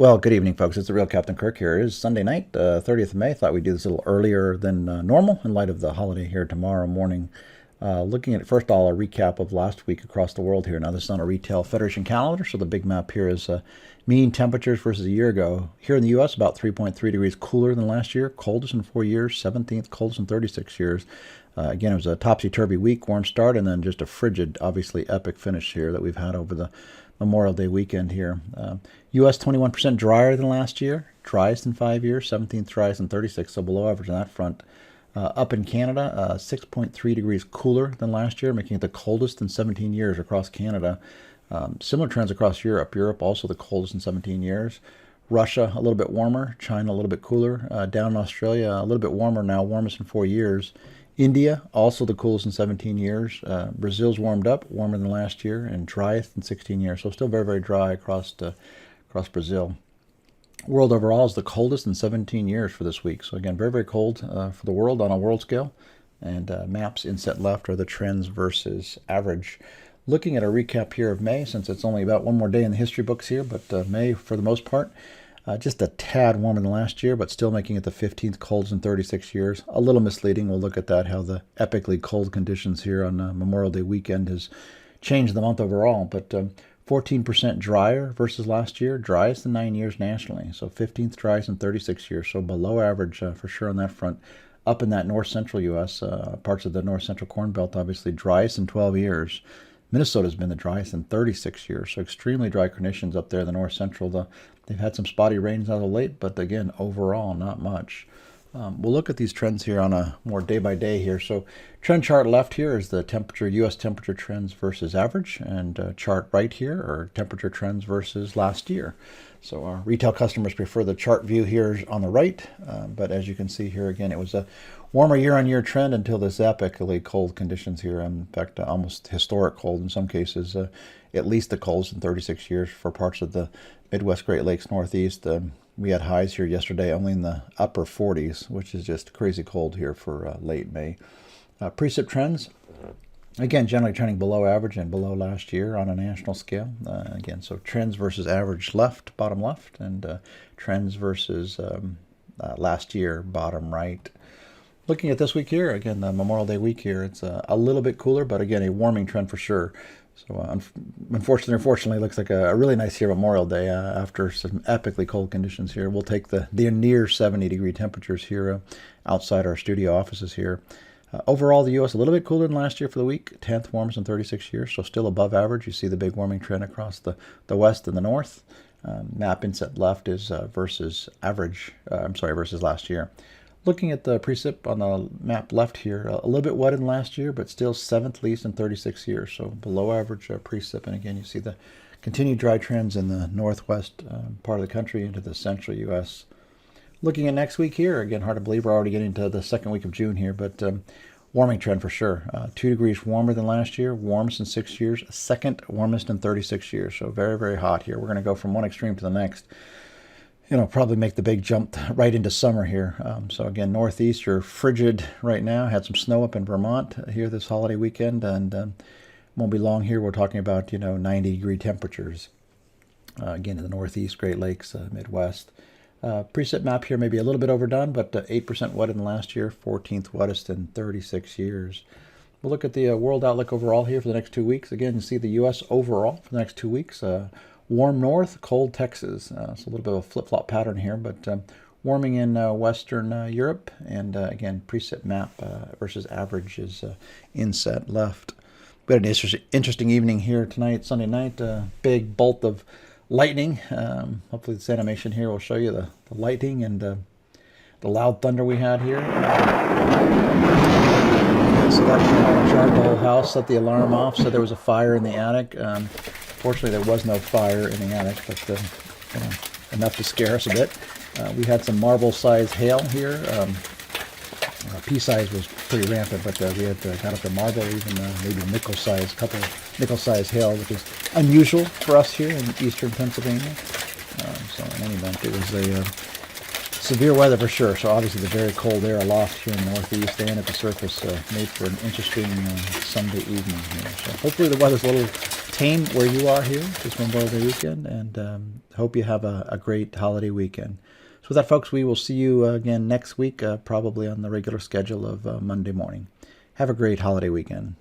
Well, good evening, folks. It's the real Captain Kirk here. It is Sunday night, 30th of May. Thought we'd do this a little earlier than normal in light of the holiday here tomorrow morning. Looking at, first of all, a recap of last week across the world here. Now, this is on a retail Federation calendar, so the big map here is mean temperatures versus a year ago. Here in the U.S., about 3.3 degrees cooler than last year, coldest in 4 years, 17th coldest in 36 years. Again, it was a topsy-turvy week, warm start, and then just a frigid, obviously epic finish here that we've had over the Memorial Day weekend here. U.S. 21% drier than last year, driest in 5 years, 17th driest in 36, so below average on that front. Up in Canada, 6.3 degrees cooler than last year, making it the coldest in 17 years across Canada. Similar trends across Europe. Europe also the coldest in 17 years. Russia a little bit warmer, China a little bit cooler. Down in Australia a little bit warmer now, warmest in 4 years. India, also the coolest in 17 years. Brazil's warmed up, warmer than last year, and driest in 16 years. So still very, very dry across Brazil. World overall is the coldest in 17 years for this week. So again, very, very cold for the world on a world scale. And maps inset left are the trends versus average. Looking at a recap here of May, since it's only about one more day in the history books here, but May for the most part, just a tad warmer than last year, but still making it the 15th coldest in 36 years. A little misleading. We'll look at that, how the epically cold conditions here on Memorial Day weekend has changed the month overall. But 14% drier versus last year, driest in 9 years nationally. So 15th driest in 36 years, so below average for sure on that front. Up in that north-central U.S., parts of the north-central Corn Belt, obviously driest in 12 years. Minnesota's been the driest in 36 years, so extremely dry conditions up there in the north-central. They've had some spotty rains out of late, but again, overall, not much. We'll look at these trends here on a more day-by-day here. So trend chart left here is the temperature, U.S. temperature trends versus average, and chart right here are temperature trends versus last year. So our retail customers prefer the chart view here on the right, but as you can see here again, it was a warmer year-on-year trend until this epically cold conditions here. In fact, almost historic cold in some cases, at least the coldest in 36 years for parts of the Midwest, Great Lakes, Northeast. We had highs here yesterday only in the upper 40s, which is just crazy cold here for late May. Precip trends, again, generally trending below average and below last year on a national scale. Again, so trends versus average left, bottom left, and trends versus last year, bottom right. Looking at this week here, again, the Memorial Day week here, it's a little bit cooler, but again, a warming trend for sure. So unfortunately or fortunately, it looks like a really nice here Memorial Day after some epically cold conditions here. We'll take the near 70-degree temperatures here outside our studio offices here. Overall, the U.S. a little bit cooler than last year for the week, 10th warmest in 36 years, so still above average. You see the big warming trend across the west and the north. Map inset left is versus average, versus last year. Looking at the precip on the map left here, a little bit wetter than last year, but still 7th least in 36 years, so below average precip. And again, you see the continued dry trends in the northwest part of the country into the central U.S. Looking at next week here, again, hard to believe we're already getting to the second week of June here, but warming trend for sure. 2 degrees warmer than last year, warmest in 6 years, second warmest in 36 years, so very, very hot here. We're going to go from one extreme to the next. Probably make the big jump right into summer here. So again, northeast, you're frigid right now. Had some snow up in Vermont here this holiday weekend, and won't be long here. We're talking about 90-degree temperatures. Again, in the northeast, Great Lakes, Midwest. Precip map here may be a little bit overdone, but 8% wetter than last year, 14th wettest in 36 years. We'll look at the world outlook overall here for the next 2 weeks. Again, you see the U.S. overall for the next 2 weeks. Warm north, cold Texas. So a little bit of a flip-flop pattern here, but warming in Western Europe. And again, precip map versus average is inset left. We had an interesting evening here tonight, Sunday night. Big bolt of lightning. Hopefully this animation here will show you the lightning and the loud thunder we had here. So that jarred the whole house, set the alarm off, so there was a fire in the attic. Fortunately, there was no fire in the attic, but enough to scare us a bit. We had some marble-sized hail here. Pea-size was pretty rampant, but we had got up to marble, even maybe nickel-sized, couple nickel-sized hail, which is unusual for us here in eastern Pennsylvania. So in any event, it was a severe weather for sure. So obviously the very cold air aloft here in the northeast and at the surface made for an interesting Sunday evening here. So hopefully the weather's a little tame where you are here this Memorial Day weekend, and hope you have a great holiday weekend. So with that, folks, we will see you again next week, probably on the regular schedule of Monday morning. Have a great holiday weekend.